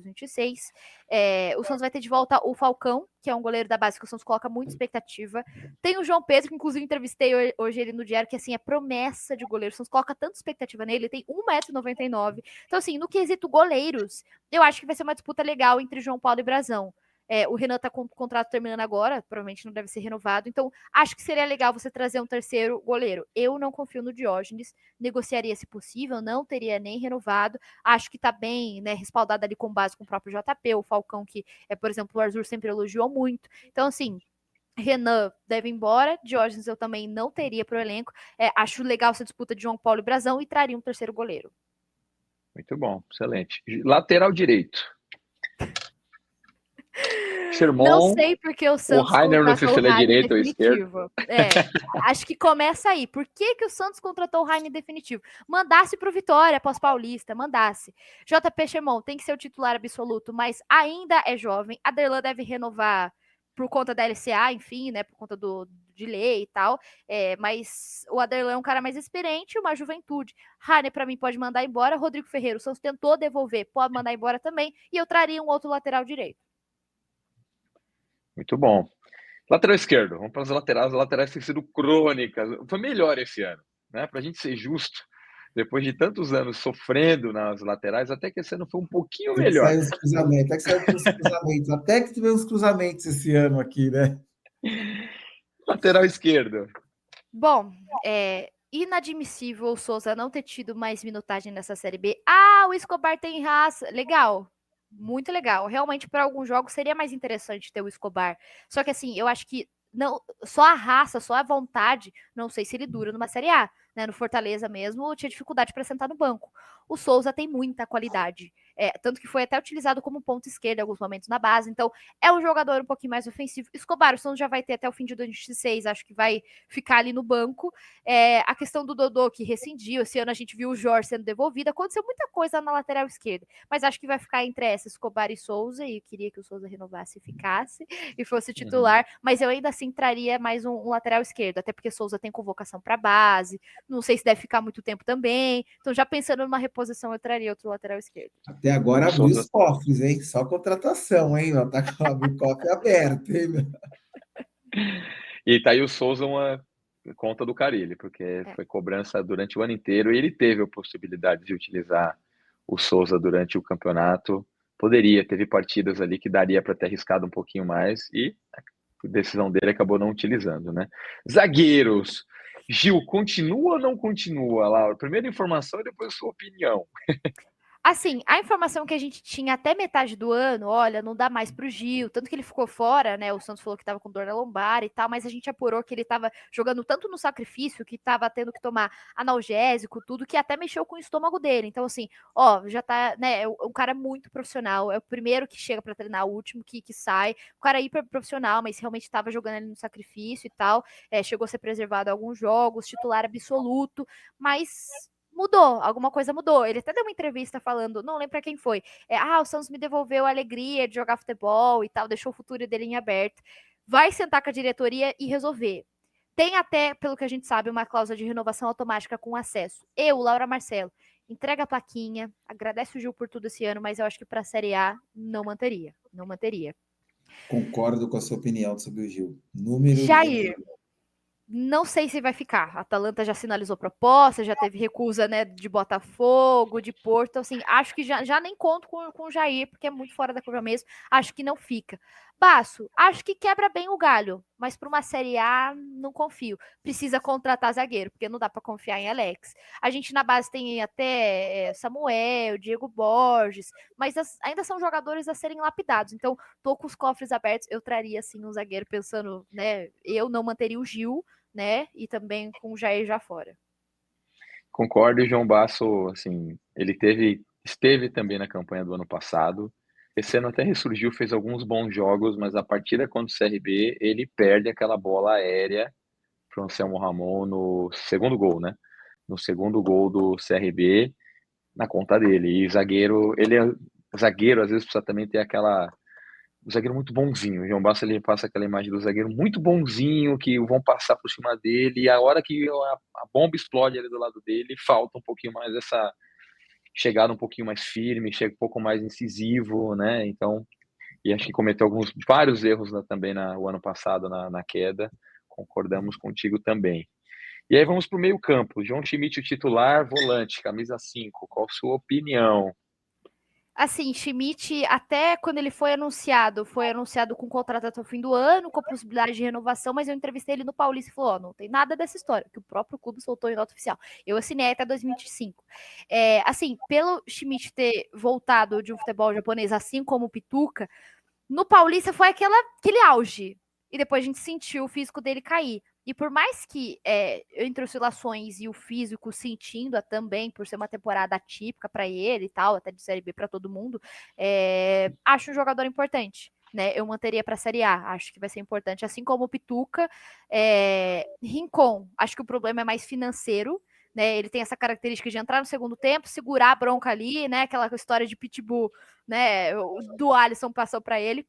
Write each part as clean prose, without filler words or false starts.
2026. O Santos vai ter de volta o Falcão, que é um goleiro da base que o Santos coloca muita expectativa. Tem o João Pedro, que inclusive entrevistei hoje ele no Diário, que assim, é promessa de goleiro. O Santos coloca tanta expectativa nele, ele tem 1,99 m. Então, assim, no quesito goleiros, eu acho que vai ser uma disputa legal entre João Paulo e Brazão. O Renan tá com o contrato terminando agora, provavelmente não deve ser renovado. Então, acho que seria legal você trazer um terceiro goleiro. Eu não confio no Diógenes, negociaria se possível, não teria nem renovado. Acho que tá bem, né, respaldado ali com base com o próprio JP, o Falcão, que, por exemplo, o Arthur sempre elogiou muito. Então, assim, Renan deve ir embora, Diógenes eu também não teria pro elenco. Acho legal essa disputa de João Paulo e Brazão e traria um terceiro goleiro. Muito bom, excelente. Lateral direito. Sherman, não sei porque o Santos Rainer, não sei se ele é direito ou esquerdo. Acho que começa aí. Por que o Santos contratou o Rainer definitivo? Mandasse pro Vitória, pós-paulista, mandasse. JP Sherman tem que ser o titular absoluto, mas ainda é jovem. A Derlan deve renovar por conta da LCA, enfim, né, por conta de lei e tal, mas o Aderlan é um cara mais experiente, uma juventude. Rainer, para mim, pode mandar embora. Rodrigo Ferreira, o Santos tentou devolver, pode mandar embora também, e eu traria um outro lateral direito. Muito bom. Lateral esquerdo, vamos para as laterais. As laterais têm sido crônicas. Foi melhor esse ano, né? Para a gente ser justo, depois de tantos anos sofrendo nas laterais, até que esse ano foi um pouquinho melhor. Até que saiu os cruzamentos, até que tivemos cruzamentos esse ano aqui, né? Lateral esquerdo. Bom, inadmissível o Souza não ter tido mais minutagem nessa Série B. O Escobar tem raça. Legal. Muito legal. Realmente, para alguns jogos, seria mais interessante ter o Escobar. Só que, assim, eu acho que não, só a raça, só a vontade, não sei se ele dura numa Série A. Né? No Fortaleza mesmo, tinha dificuldade para sentar no banco. O Souza tem muita qualidade. Tanto que foi até utilizado como ponto esquerdo em alguns momentos na base. Então, é um jogador um pouquinho mais ofensivo. Escobar, o Santos já vai ter até o fim de 2026, acho que vai ficar ali no banco. A questão do Dodô, que rescindiu, esse ano a gente viu o Jorge sendo devolvido, aconteceu muita coisa na lateral esquerda, mas acho que vai ficar entre essa, Escobar e Souza, e eu queria que o Souza renovasse e ficasse, e fosse titular, mas eu ainda assim traria mais um lateral esquerdo, até porque Souza tem convocação para base, não sei se deve ficar muito tempo também, então já pensando numa reposição, eu traria outro lateral esquerdo. Até agora abriu os cofres, hein? Só contratação, hein? Tá com o cofre aberto, hein? E tá aí o Souza uma conta do Carille, porque foi cobrança durante o ano inteiro e ele teve a possibilidade de utilizar o Souza durante o campeonato. Teve partidas ali que daria para ter arriscado um pouquinho mais e a decisão dele acabou não utilizando, né? Zagueiros. Gil, continua ou não continua, Laura? Primeira informação e depois sua opinião. Assim, a informação que a gente tinha até metade do ano, olha, não dá mais pro Gil, tanto que ele ficou fora, né? O Santos falou que tava com dor na lombar e tal, mas a gente apurou que ele tava jogando tanto no sacrifício, que tava tendo que tomar analgésico, tudo, que até mexeu com o estômago dele. Então, assim, já tá, né? É um cara muito profissional, é o primeiro que chega para treinar, o último que sai. O cara é hiper profissional, mas realmente tava jogando ali no sacrifício e tal. Chegou a ser preservado em alguns jogos, titular absoluto, mas mudou, alguma coisa mudou. Ele até deu uma entrevista falando, não lembro pra quem foi. O Santos me devolveu a alegria de jogar futebol e tal, deixou o futuro dele em aberto. Vai sentar com a diretoria e resolver. Tem até, pelo que a gente sabe, uma cláusula de renovação automática com acesso. Laura Marcelo, entrega a plaquinha, agradece o Gil por tudo esse ano, mas eu acho que pra Série A não manteria. Não manteria. Concordo com a sua opinião sobre o Gil. Número Jair. Não sei se vai ficar. A Atalanta já sinalizou proposta, já teve recusa, né, de Botafogo, de Porto. Então, assim, acho que já nem conto com o Jair, porque é muito fora da curva mesmo. Acho que não fica. Baço, acho que quebra bem o galho, mas para uma Série A não confio. Precisa contratar zagueiro, porque não dá para confiar em Alex. A gente na base tem até Samuel, Diego Borges, mas ainda são jogadores a serem lapidados. Então, tô com os cofres abertos, eu traria assim um zagueiro pensando, né, eu não manteria o Gil, né? E também com o Jair já fora. Concordo, e João Basso, assim, ele esteve também na campanha do ano passado. Esse ano até ressurgiu, fez alguns bons jogos, mas a partida contra o CRB, ele perde aquela bola aérea para o Anselmo Ramon no segundo gol, né? No segundo gol do CRB, na conta dele. E zagueiro, zagueiro, às vezes precisa também ter o zagueiro muito bonzinho. O João Bassa, ele passa aquela imagem do zagueiro muito bonzinho, que vão passar por cima dele, e a hora que a bomba explode ali do lado dele, falta um pouquinho mais essa chegada um pouquinho mais firme, chega um pouco mais incisivo, né? Então, e acho que cometeu vários erros também o ano passado na queda. Concordamos contigo também. E aí vamos para o meio campo. João Schmidt, o titular, volante, camisa 5. Qual a sua opinião? Assim, Schmidt, até quando ele foi anunciado com contrato até o fim do ano, com a possibilidade de renovação, mas eu entrevistei ele no Paulista e falou, não tem nada dessa história, que o próprio clube soltou em nota oficial. Eu assinei até 2025. Assim, pelo Schmidt ter voltado de um futebol japonês, assim como o Pituca, no Paulista foi aquele auge. E depois a gente sentiu o físico dele cair. E por mais que entre oscilações e o físico sentindo também, por ser uma temporada atípica para ele e tal, até de Série B para todo mundo, acho um jogador importante. Né? Eu manteria para a Série A, acho que vai ser importante. Assim como o Pituca, Rincon, acho que o problema é mais financeiro. Né, ele tem essa característica de entrar no segundo tempo, segurar a bronca ali, né? Aquela história de pitbull, né? Do Alisson passou para ele.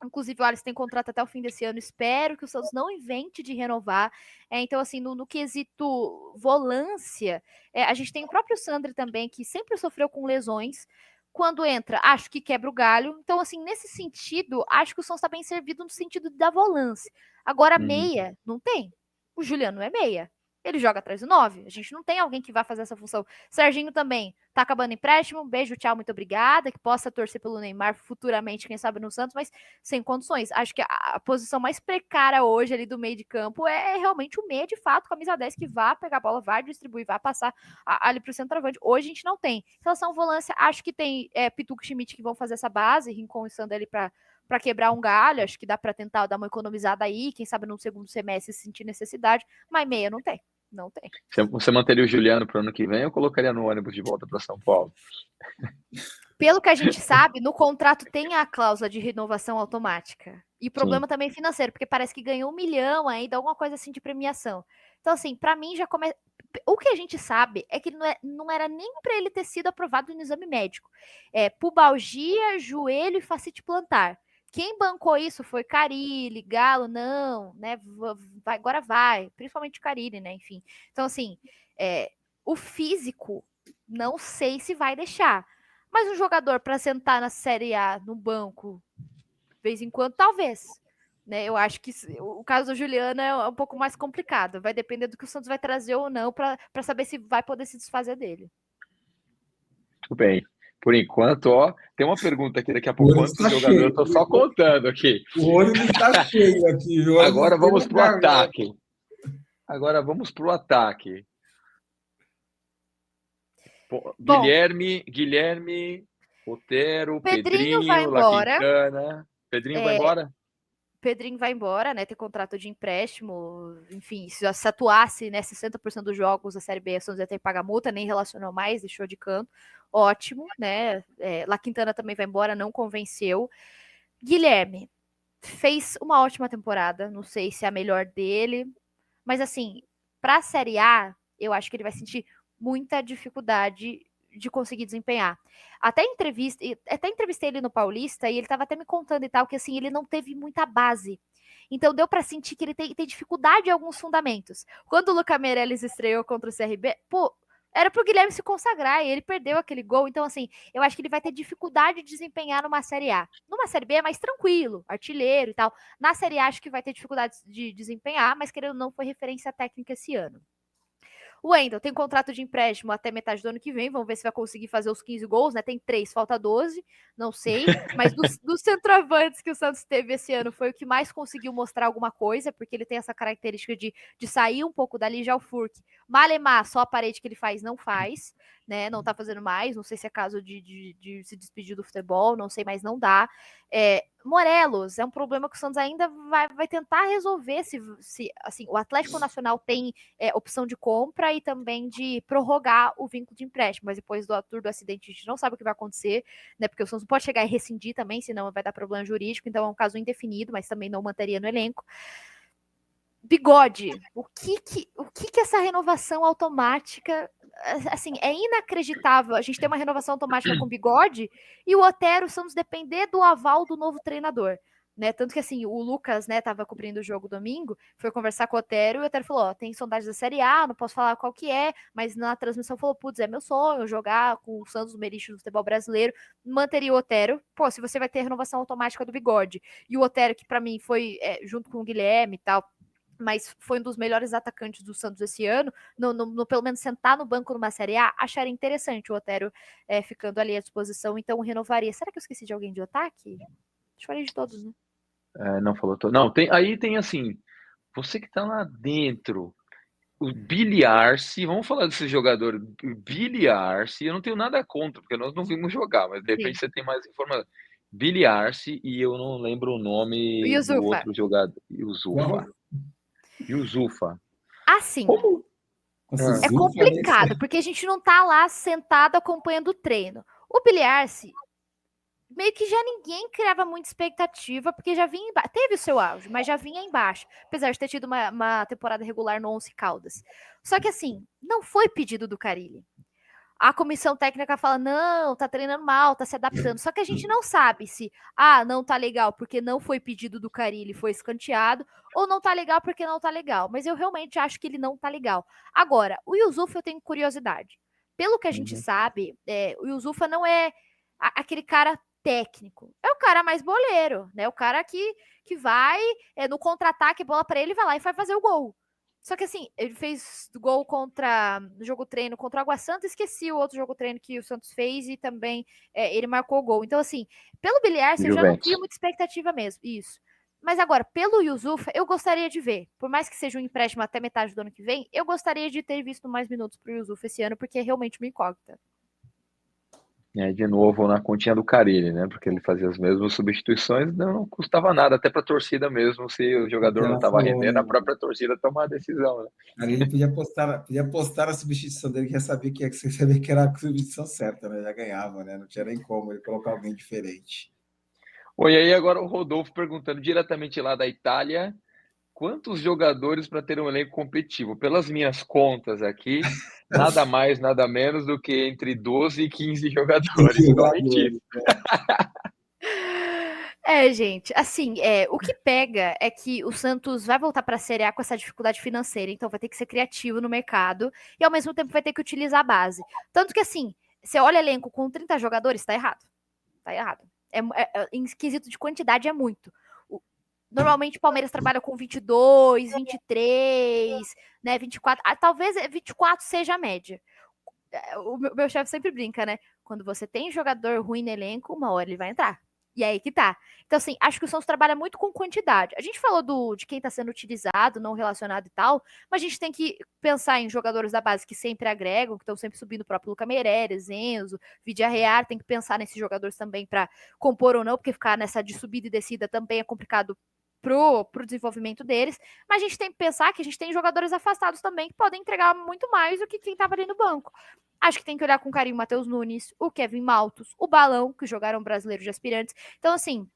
Inclusive, o Alisson tem contrato até o fim desse ano. Espero que o Santos não invente de renovar. Então, assim, no quesito volância, a gente tem o próprio Sandri também, que sempre sofreu com lesões. Quando entra, acho que quebra o galho. Então, assim, nesse sentido, acho que o Santos está bem servido no sentido da volância. Agora, meia, não tem. O Juliano é meia. Ele joga atrás do 9. A gente não tem alguém que vá fazer essa função. Serginho também tá acabando empréstimo. Beijo, tchau, muito obrigada. Que possa torcer pelo Neymar futuramente, quem sabe no Santos, mas sem condições. Acho que a posição mais precária hoje ali do meio de campo é realmente o meia, de fato, camisa 10, que vá pegar a bola, vai distribuir, vai passar ali pro centroavante. Hoje a gente não tem. Em relação à volância, acho que tem Pituca e Schmidt que vão fazer essa base, Rincon e Sander ali para quebrar um galho. Acho que dá para tentar dar uma economizada aí, quem sabe no segundo semestre se sentir necessidade, mas meia não tem. Não tem. Você manteria o Juliano para o ano que vem ou colocaria no ônibus de volta para São Paulo? Pelo que a gente sabe, no contrato tem a cláusula de renovação automática. E problema também financeiro, porque parece que ganhou 1 milhão ainda, alguma coisa assim de premiação. Então, assim, para mim já começa. O que a gente sabe é que não era nem para ele ter sido aprovado no exame médico. Pubalgia, joelho e fascite plantar. Quem bancou isso foi Carille, Galo, não, né? Agora vai, principalmente Carille, né? Enfim. Então, assim, o físico, não sei se vai deixar. Mas um jogador para sentar na Série A no banco, de vez em quando, talvez. Né? Eu acho que o caso do Juliano é um pouco mais complicado. Vai depender do que o Santos vai trazer ou não para saber se vai poder se desfazer dele. Tudo bem. Por enquanto, tem uma pergunta aqui daqui a pouco. Quantos jogadores? Eu tô só contando aqui. O ônibus está cheio aqui. Agora vamos pro ataque. Guilherme, Otero, Pedrinho, vai embora. Laquintana. Pedrinho vai embora? Pedrinho vai embora, né? Tem contrato de empréstimo. Enfim, se atuasse, né, 60% dos jogos da Série B, a Santos ia ter que pagar multa, nem relacionou mais, deixou de canto. Ótimo, né? Laquintana também vai embora, não convenceu. Guilherme fez uma ótima temporada, não sei se é a melhor dele, mas assim, para a Série A, eu acho que ele vai sentir muita dificuldade de conseguir desempenhar. Até entrevistei ele no Paulista e ele estava até me contando e tal que assim, ele não teve muita base. Então deu para sentir que ele tem dificuldade em alguns fundamentos. Quando o Lucas Meirelles estreou contra o CRB, era pro Guilherme se consagrar e ele perdeu aquele gol. Então, assim, eu acho que ele vai ter dificuldade de desempenhar numa Série A. Numa Série B é mais tranquilo, artilheiro e tal. Na Série A acho que vai ter dificuldade de desempenhar, mas querendo ou não, foi referência técnica esse ano. O Wendel tem contrato de empréstimo até metade do ano que vem. Vamos ver se vai conseguir fazer os 15 gols, né? Tem 3, falta 12, não sei. Mas dos centroavantes que o Santos teve esse ano, foi o que mais conseguiu mostrar alguma coisa, porque ele tem essa característica de sair um pouco dali. Já o Furk, Malemar, só a parede que ele faz, não faz, né? Não tá fazendo mais. Não sei se é caso de se despedir do futebol, não sei, mas não dá. Morelos é um problema que o Santos ainda vai tentar resolver se assim, o Atlético Nacional tem opção de compra e também de prorrogar o vínculo de empréstimo, mas depois do acidente a gente não sabe o que vai acontecer, né? Porque o Santos pode chegar e rescindir também, senão vai dar problema jurídico, então é um caso indefinido, mas também não manteria no elenco. Bigode, o que essa renovação automática, assim, é inacreditável. A gente tem uma renovação automática com Bigode e o Otero Santos depender do aval do novo treinador. né? Tanto que assim, o Lucas, né, tava cobrindo o jogo domingo, foi conversar com o Otero, e o Otero falou: ó, tem sondagem da Série A, não posso falar qual que é, mas na transmissão falou: putz, é meu sonho jogar com o Santos Merich do futebol brasileiro. Manteria o Otero. Pô, se você vai ter renovação automática do Bigode, e o Otero, que para mim foi, junto com o Guilherme e tal, mas foi um dos melhores atacantes do Santos esse ano, pelo menos sentar no banco numa Série A, acharia interessante o Otero ficando ali à disposição, então renovaria. Será que eu esqueci de alguém de ataque? Acho que falei de todos, né? Não falou todo. Não, aí tem assim, você que tá lá dentro, o Billy Arce, vamos falar desse jogador, o Billy Arce, eu não tenho nada contra, porque nós não vimos jogar, mas de repente Sim. você tem mais informação. Billy Arce, e eu não lembro o nome do Yusufa. outro jogador. Yusufa. Assim, Como? é complicado, porque a gente não tá lá sentado acompanhando o treino. O Billy Arce, meio que já ninguém criava muita expectativa, porque já vinha embaixo. Teve o seu auge, mas já vinha embaixo. Apesar de ter tido uma temporada regular no 11 Caldas. Só que assim, não foi pedido do Carille. A comissão técnica fala: não, tá treinando mal, tá se adaptando. Só que a gente não sabe se, não tá legal porque não foi pedido do Carille, foi escanteado, ou não tá legal porque não tá legal. Mas eu realmente acho que ele não tá legal. Agora, o Yusufa eu tenho curiosidade. Pelo que a gente sabe, o Yusufa não é aquele cara técnico. É o cara mais boleiro, né? O cara que vai no contra-ataque, bola para ele, vai lá e vai fazer o gol. Só que assim, ele fez gol no jogo treino contra o Água Santa, esqueci o outro jogo treino que o Santos fez e também ele marcou o gol. Então assim, pelo Bilhar, eu já não crio muita expectativa mesmo, isso. Mas agora, pelo Yusufa, eu gostaria de ver, por mais que seja um empréstimo até metade do ano que vem, eu gostaria de ter visto mais minutos pro Yusufa esse ano, porque é realmente uma incógnita. De novo na continha do Carille, né? Porque ele fazia as mesmas substituições, não custava nada, até para a torcida mesmo, se o jogador não estava rendendo, a própria torcida tomar a decisão, né? Ele podia postar a substituição dele, que já sabia que era a substituição certa, né? Já ganhava, né? Não tinha nem como ele colocar alguém diferente. Bom, e aí agora o Rodolfo perguntando diretamente lá da Itália, quantos jogadores para ter um elenco competitivo? Pelas minhas contas aqui, nada mais, nada menos do que entre 12 e 15 jogadores, não menti. Gente, assim, o que pega é que o Santos vai voltar para a Série A com essa dificuldade financeira, então vai ter que ser criativo no mercado e ao mesmo tempo vai ter que utilizar a base. Tanto que, assim, você olha elenco com 30 jogadores, tá errado. Tá errado. Em esquisito de quantidade é muito. Normalmente o Palmeiras trabalha com 22, 23, né, 24. Talvez 24 seja a média. O meu chefe sempre brinca, né? Quando você tem jogador ruim no elenco, uma hora ele vai entrar. E aí que tá. Então, assim, acho que o Santos trabalha muito com quantidade. A gente falou de quem tá sendo utilizado, não relacionado e tal, mas a gente tem que pensar em jogadores da base que sempre agregam, que estão sempre subindo, o próprio Luca Meireles, Enzo, Vidiarreal, tem que pensar nesses jogadores também para compor ou não, porque ficar nessa de subida e descida também é complicado pro desenvolvimento deles, mas a gente tem que pensar que a gente tem jogadores afastados também que podem entregar muito mais do que quem estava ali no banco. Acho que tem que olhar com carinho o Matheus Nunes, o Kevin Maltos, o Balão, que jogaram brasileiro de aspirantes. Então, assim,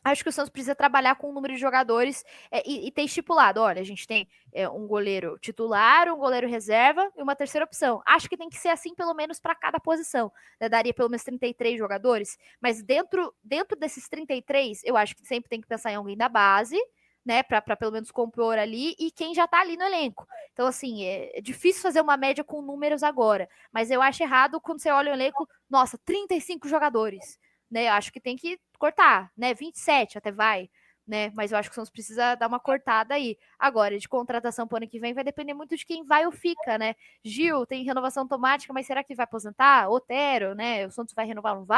acho que o Santos precisa trabalhar com o número de jogadores e ter estipulado, olha, a gente tem um goleiro titular, um goleiro reserva e uma terceira opção. Acho que tem que ser assim pelo menos para cada posição. Né? Daria pelo menos 33 jogadores, mas dentro desses 33, eu acho que sempre tem que pensar em alguém da base, né, para pelo menos compor ali, e quem já tá ali no elenco. Então, assim, é difícil fazer uma média com números agora, mas eu acho errado quando você olha o elenco, nossa, 35 jogadores, né, eu acho que tem que cortar, né, 27 até vai, né, mas eu acho que o Santos precisa dar uma cortada aí. Agora, de contratação para o ano que vem vai depender muito de quem vai ou fica, né. Gil tem renovação automática, mas será que vai aposentar? Otero, né, o Santos vai renovar ou não vai?